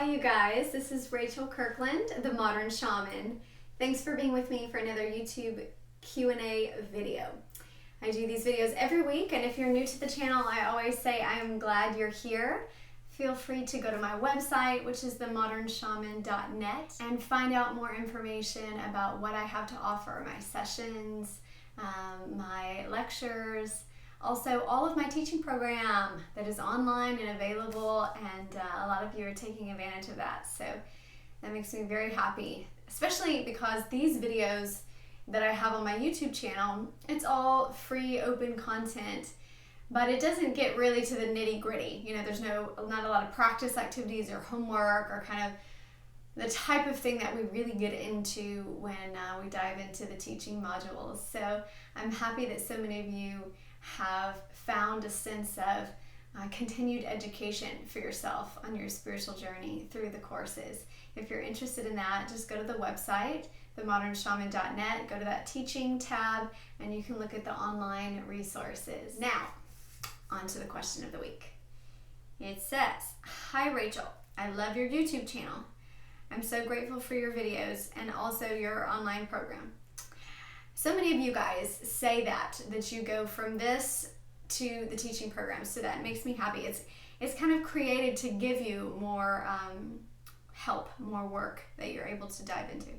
Hi you guys, this is Rachel Kirkland, the Modern Shaman. Thanks for being with me for another YouTube Q&A video. I do these videos every week, and if you're new to the channel, I always say I'm glad you're here. Feel free to go to my website, which is themodernshaman.net, and find out more information about what I have to offer, my sessions, my lectures, also all of my teaching program that is online and available, and a lot of you are taking advantage of that. So that makes me very happy, especially because these videos that I have on my YouTube channel, it's all free, open content, but it doesn't get really to the nitty gritty. You know, there's not a lot of practice activities or homework or kind of the type of thing that we really get into when we dive into the teaching modules. So I'm happy that so many of you have found a sense of continued education for yourself on your spiritual journey through the courses. If you're interested in that, just go to the website, themodernshaman.net, go to that teaching tab, and you can look at the online resources. Now, on to the question of the week. It says, "Hi Rachel, I love your YouTube channel. I'm so grateful for your videos and also your online program. So many of you guys say that you go from this to the teaching program, so that makes me happy. It's kind of created to give you more help, more work that you're able to dive into."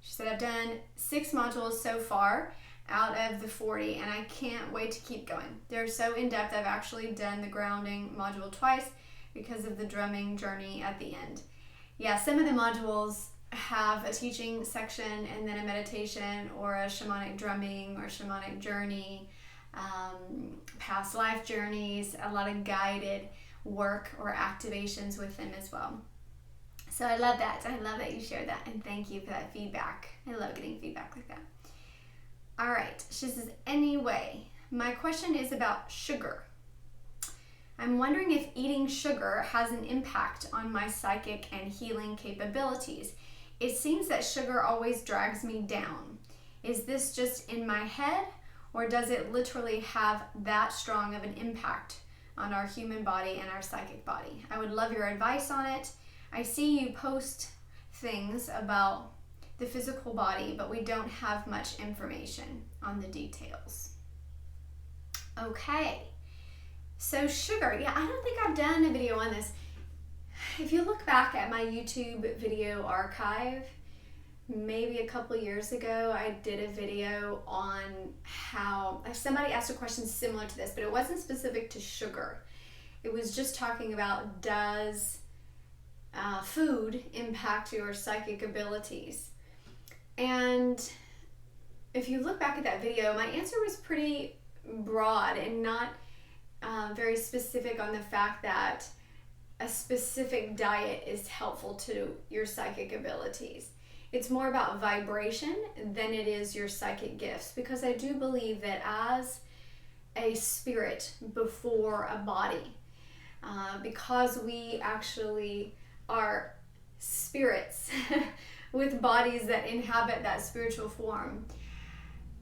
She said, "I've done 6 modules so far out of the 40, and I can't wait to keep going. They're so in-depth. I've actually done the grounding module twice because of the drumming journey at the end." Yeah, some of the modules have a teaching section and then a meditation or a shamanic drumming or shamanic journey, past life journeys, a lot of guided work or activations with them as well. So I love that. I love that you shared that, and thank you for that feedback. I love getting feedback like that. All right, she says, "Anyway, my question is about sugar. I'm wondering if eating sugar has an impact on my psychic and healing capabilities. It seems that sugar always drags me down. Is this just in my head, or does it literally have that strong of an impact on our human body and our psychic body? I would love your advice on it. I see you post things about the physical body, but we don't have much information on the details." Okay. So sugar, yeah, I don't think I've done a video on this. If you look back at my YouTube video archive, maybe a couple years ago, I did a video on how, somebody asked a question similar to this, but it wasn't specific to sugar. It was just talking about, does food impact your psychic abilities? And if you look back at that video, my answer was pretty broad and not very specific on the fact that a specific diet is helpful to your psychic abilities. It's more about vibration than it is your psychic gifts, because I do believe that as a spirit before a body, because we actually are spirits with bodies that inhabit that spiritual form,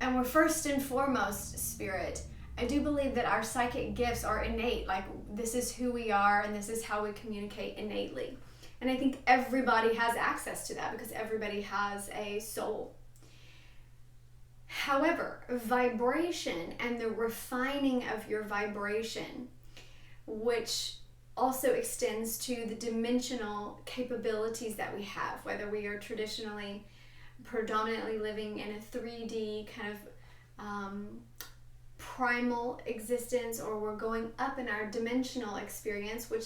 and we're first and foremost spirit, I do believe that our psychic gifts are innate. Like, this is who we are and this is how we communicate innately. And I think everybody has access to that because everybody has a soul. However, vibration and the refining of your vibration, which also extends to the dimensional capabilities that we have, whether we are traditionally predominantly living in a 3D kind of primal existence, or we're going up in our dimensional experience, which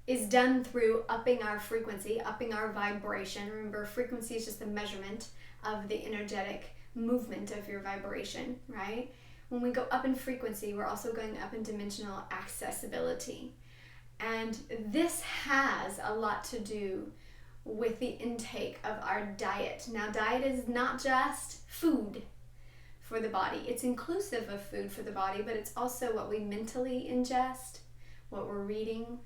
is done through upping our frequency, upping our vibration. Remember, frequency is just the measurement of the energetic movement of your vibration, right? When we go up in frequency, we're also going up in dimensional accessibility. And this has a lot to do with the intake of our diet. Now, diet is not just food for the body. It's inclusive of food for the body, but it's also what we mentally ingest, what we're reading,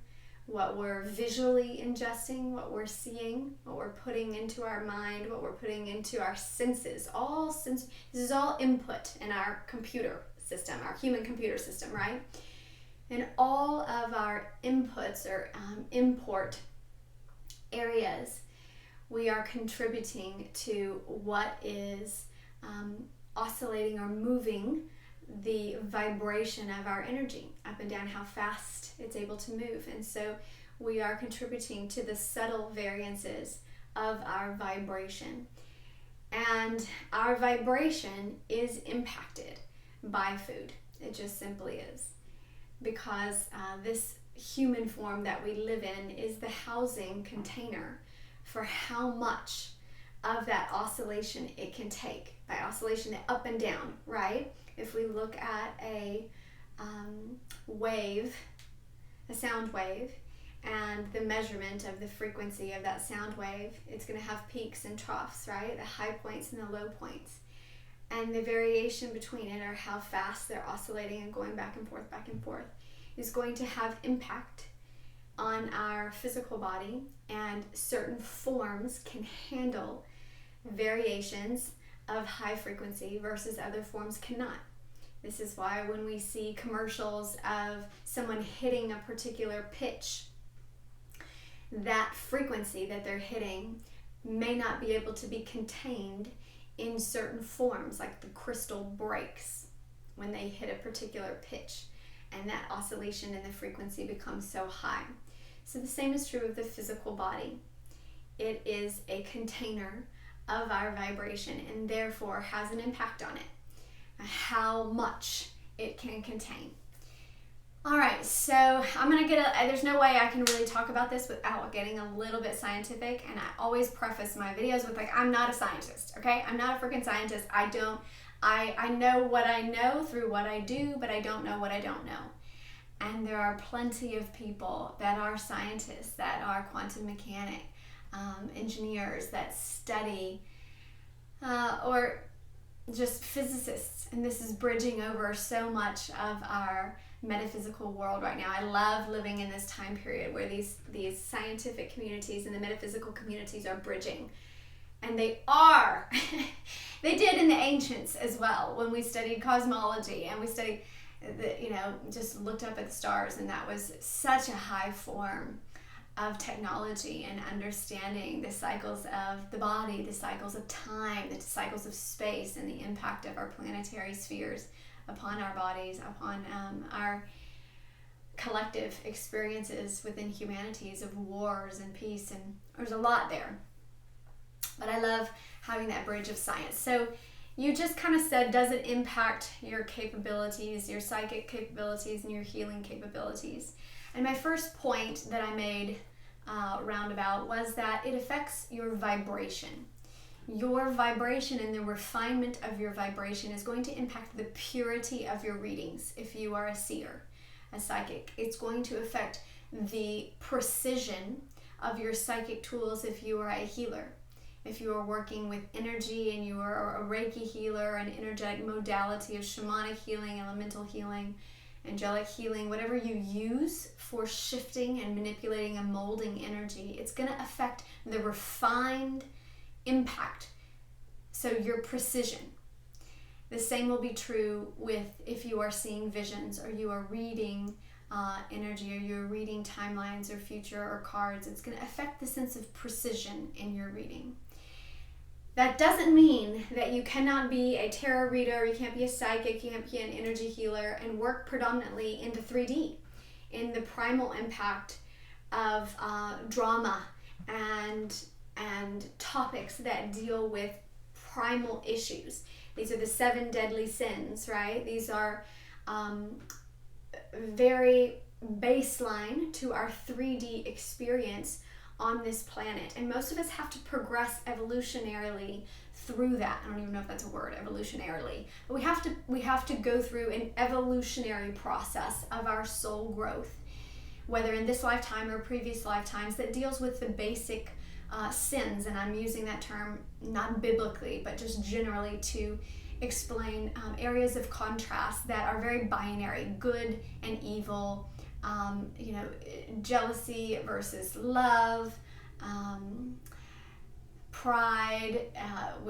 what we're visually ingesting, what we're seeing, what we're putting into our mind, what we're putting into our senses. This is all input in our computer system, our human computer system, right? And all of our inputs or import areas, we are contributing to what is oscillating or moving the vibration of our energy up and down, how fast it's able to move. And so we are contributing to the subtle variances of our vibration. And our vibration is impacted by food. It just simply is. Because this human form that we live in is the housing container for how much of that oscillation it can take. By oscillation, up and down, right? If we look at a wave, a sound wave, and the measurement of the frequency of that sound wave, it's going to have peaks and troughs, right? The high points and the low points. And the variation between it, or how fast they're oscillating and going back and forth, is going to have impact on our physical body, and certain forms can handle variations of high frequency versus other forms cannot. This is why when we see commercials of someone hitting a particular pitch, that frequency that they're hitting may not be able to be contained in certain forms, like the crystal breaks when they hit a particular pitch, and that oscillation in the frequency becomes so high. So the same is true of the physical body. It is a container of our vibration, and therefore has an impact on it, how much it can contain. All right, so there's no way I can really talk about this without getting a little bit scientific, and I always preface my videos with, like, I'm not a scientist, okay? I'm not a freaking scientist. I know what I know through what I do, but I don't know what I don't know. And there are plenty of people that are scientists, that are quantum mechanic, engineers that study, or just physicists. And this is bridging over so much of our metaphysical world right now. I love living in this time period where these scientific communities and the metaphysical communities are bridging. And they are. They did in the ancients as well, when we studied cosmology and we studied, just looked up at the stars, and that was such a high form of technology and understanding the cycles of the body, the cycles of time, the cycles of space, and the impact of our planetary spheres upon our bodies, upon our collective experiences within humanities of wars and peace, and there's a lot there. But I love having that bridge of science. So you just kind of said, does it impact your capabilities, your psychic capabilities, and your healing capabilities? And my first point that I made roundabout was that it affects your vibration. Your vibration and the refinement of your vibration is going to impact the purity of your readings if you are a seer, a psychic. It's going to affect the precision of your psychic tools if you are a healer. If you are working with energy and you are a Reiki healer, an energetic modality of shamanic healing, elemental healing, angelic healing, whatever you use for shifting and manipulating and molding energy, it's going to affect the refined impact. So your precision. The same will be true with if you are seeing visions, or you are reading energy, or you're reading timelines or future or cards. It's going to affect the sense of precision in your reading. That doesn't mean that you cannot be a tarot reader, you can't be a psychic, you can't be an energy healer, and work predominantly into 3D, in the primal impact of drama and topics that deal with primal issues. These are the 7 deadly sins, right? These are very baseline to our 3D experience on this planet, and most of us have to progress evolutionarily through that. I don't even know if that's a word, evolutionarily, but we have to go through an evolutionary process of our soul growth, whether in this lifetime or previous lifetimes, that deals with the basic sins. And I'm using that term not biblically, but just generally to explain areas of contrast that are very binary, good and evil, jealousy versus love, pride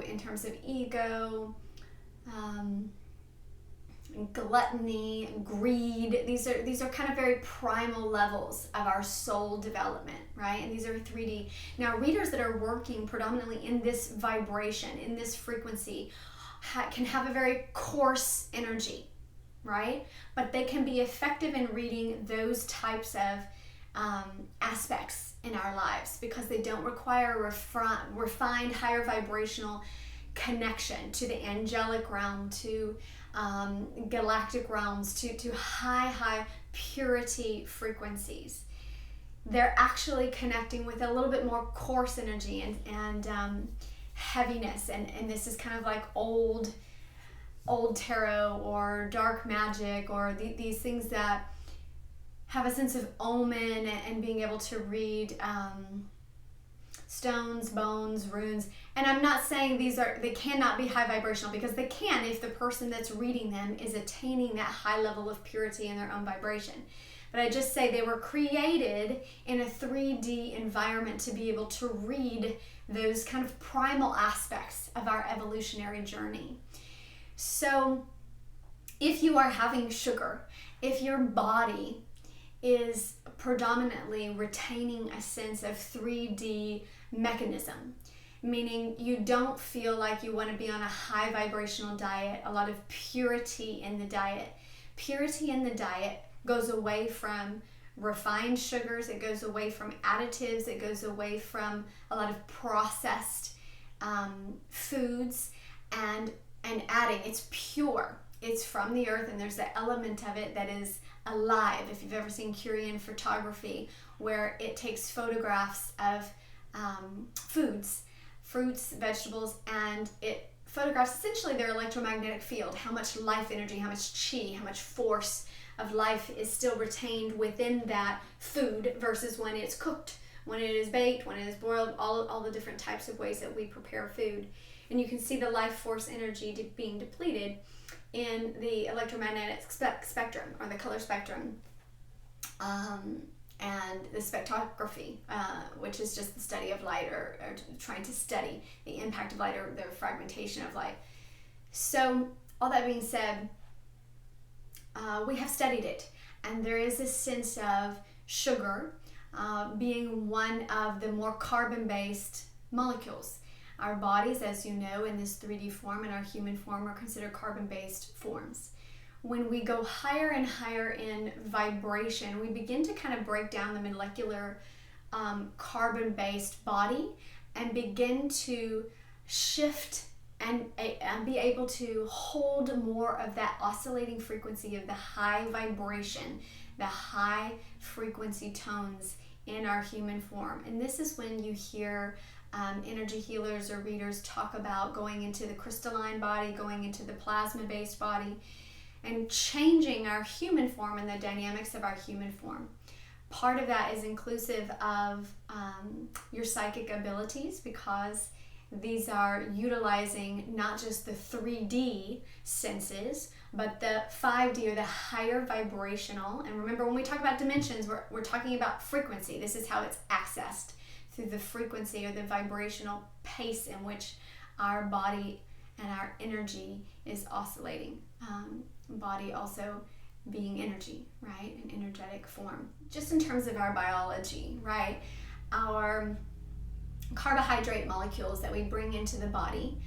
in terms of ego, gluttony, greed. These are kind of very primal levels of our soul development, right? And these are 3D. Now, readers that are working predominantly in this vibration, in this frequency, can have a very coarse energy, right? But they can be effective in reading those types of aspects in our lives because they don't require refined, higher vibrational connection to the angelic realm, to galactic realms, to high purity frequencies. They're actually connecting with a little bit more coarse energy and heaviness, and this is kind of like old tarot or dark magic, or these things that have a sense of omen and being able to read stones, bones, runes. And I'm not saying they cannot be high vibrational, because they can if the person that's reading them is attaining that high level of purity in their own vibration. But I just say they were created in a 3D environment to be able to read those kind of primal aspects of our evolutionary journey. So if you are having sugar, if your body is predominantly retaining a sense of 3D mechanism, meaning you don't feel like you want to be on a high vibrational diet, a lot of purity in the diet. Purity in the diet goes away from refined sugars, it goes away from additives, it goes away from a lot of processed foods and adding. It's pure. It's from the earth, and there's the element of it that is alive. If you've ever seen Korean photography, where it takes photographs of foods, fruits, vegetables, and it photographs essentially their electromagnetic field, how much life energy, how much chi, how much force of life is still retained within that food versus when it's cooked, when it is baked, when it is boiled, all the different types of ways that we prepare food. And you can see the life force energy being depleted in the electromagnetic spectrum, or the color spectrum, and the spectrography, which is just the study of light, or trying to study the impact of light, or the fragmentation of light. So all that being said, we have studied it, and there is a sense of sugar being one of the more carbon-based molecules. Our bodies, as you know, in this 3D form, in our human form, are considered carbon-based forms. When we go higher and higher in vibration, we begin to kind of break down the molecular carbon-based body and begin to shift and be able to hold more of that oscillating frequency of the high vibration, the high frequency tones in our human form. And this is when you hear energy healers or readers talk about going into the crystalline body, going into the plasma-based body, and changing our human form and the dynamics of our human form. Part of that is inclusive of your psychic abilities, because these are utilizing not just the 3D senses, but the 5D, or the higher vibrational. And remember, when we talk about dimensions, we're talking about frequency. This is how it's accessed, through the frequency or the vibrational pace in which our body and our energy is oscillating. Body also being energy, right? An energetic form. Just in terms of our biology, right? Our carbohydrate molecules that we bring into the body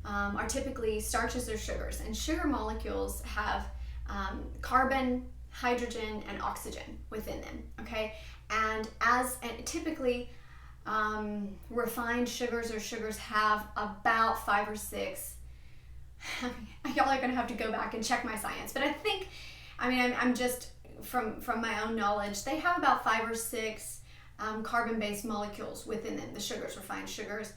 are typically starches or sugars. And sugar molecules have carbon, hydrogen, and oxygen within them, okay? And typically, refined sugars or sugars have about 5 or 6. Y'all are gonna have to go back and check my science, but I'm just from my own knowledge, they have about 5 or 6 carbon-based molecules within them, the sugars, refined sugars.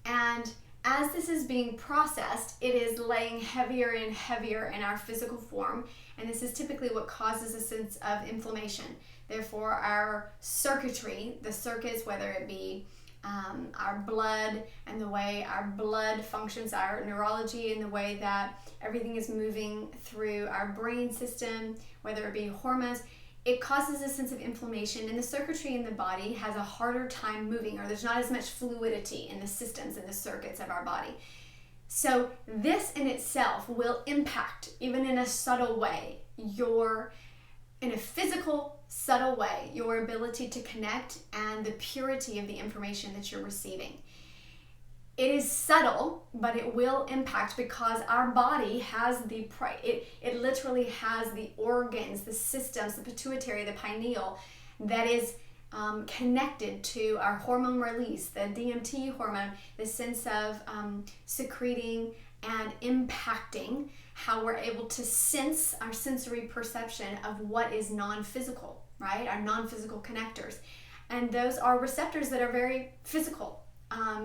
And as this is being processed, it is laying heavier and heavier in our physical form, and this is typically what causes a sense of inflammation. Therefore, our circuitry, the circuits, whether it be our blood and the way our blood functions, our neurology, and the way that everything is moving through our brain system, whether it be hormones, it causes a sense of inflammation, and the circuitry in the body has a harder time moving, or there's not as much fluidity in the systems and the circuits of our body. So this in itself will impact, even in a subtle way, in a physical, subtle way, your ability to connect and the purity of the information that you're receiving. It is subtle, but it will impact because our body has it literally has the organs, the systems, the pituitary, the pineal that is connected to our hormone release, the DMT hormone, the sense of secreting and impacting how we're able to sense our sensory perception of what is non-physical, right? Our non-physical connectors. And those are receptors that are very physical,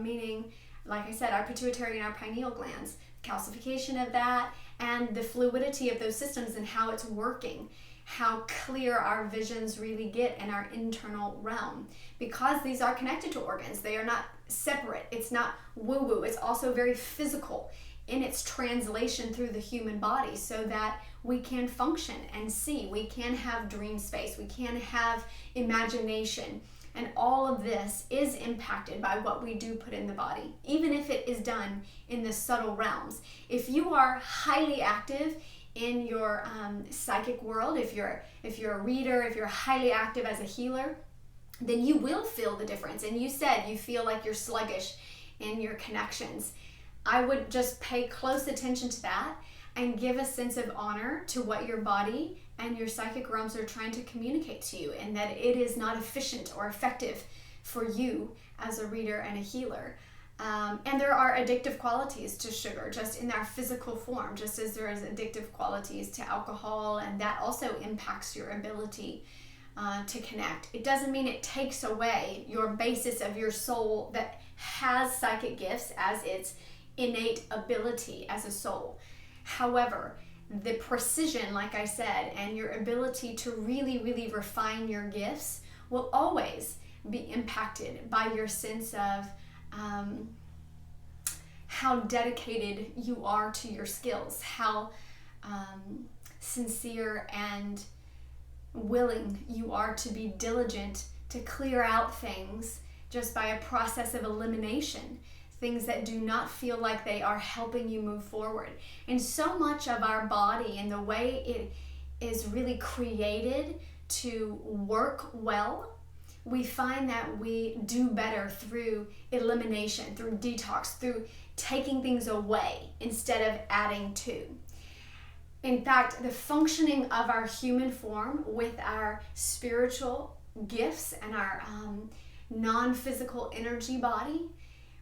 meaning, like I said, our pituitary and our pineal glands, calcification of that, and the fluidity of those systems and how it's working, how clear our visions really get in our internal realm. Because these are connected to organs, they are not separate. It's not woo-woo. It's also very physical in its translation through the human body so that we can function and see. We can have dream space. We can have imagination. And all of this is impacted by what we do put in the body, even if it is done in the subtle realms. If you are highly active in your psychic world, if you're a reader, if you're highly active as a healer, then you will feel the difference. And you said you feel like you're sluggish in your connections. I would just pay close attention to that and give a sense of honor to what your body and your psychic realms are trying to communicate to you, and that it is not efficient or effective for you as a reader and a healer. And there are addictive qualities to sugar, just in our physical form, just as there is addictive qualities to alcohol, and that also impacts your ability to connect. It doesn't mean it takes away your basis of your soul that has psychic gifts as its innate ability as a soul. However, the precision, like I said, and your ability to really, really refine your gifts will always be impacted by your sense of how dedicated you are to your skills, how sincere and willing you are to be diligent to clear out things just by a process of elimination, things that do not feel like they are helping you move forward. And so much of our body and the way it is really created to work well, we find that we do better through elimination, through detox, through taking things away instead of adding to. In fact, the functioning of our human form with our spiritual gifts and our non-physical energy body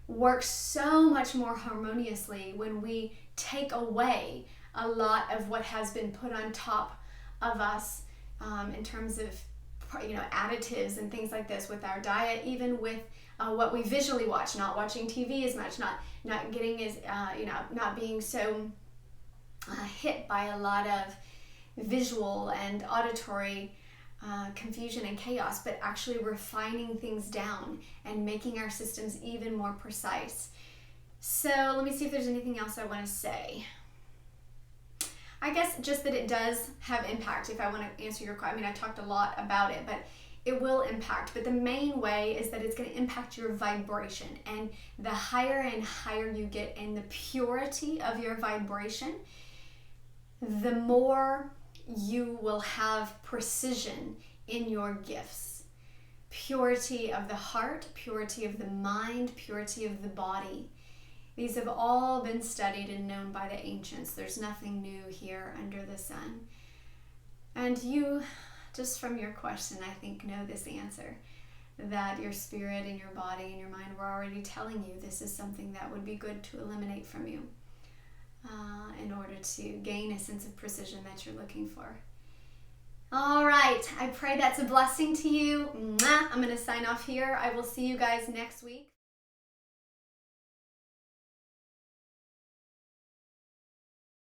works so much more harmoniously when we take away a lot of what has been put on top of us in terms of additives and things like this with our diet, even with what we visually watch, not watching TV as much, not getting as not being so hit by a lot of visual and auditory confusion and chaos, but actually refining things down and making our systems even more precise. So let me see if there's anything else I want to say. I guess just that it does have impact. If I want to answer your question, I talked a lot about it, but it will impact. But the main way is that it's going to impact your vibration. And the higher and higher you get in the purity of your vibration, the more you will have precision in your gifts. Purity of the heart, purity of the mind, purity of the body. These have all been studied and known by the ancients. There's nothing new here under the sun. And you, just from your question, I think know this answer, that your spirit and your body and your mind were already telling you this is something that would be good to eliminate from you in order to gain a sense of precision that you're looking for. All right, I pray that's a blessing to you. I'm going to sign off here. I will see you guys next week.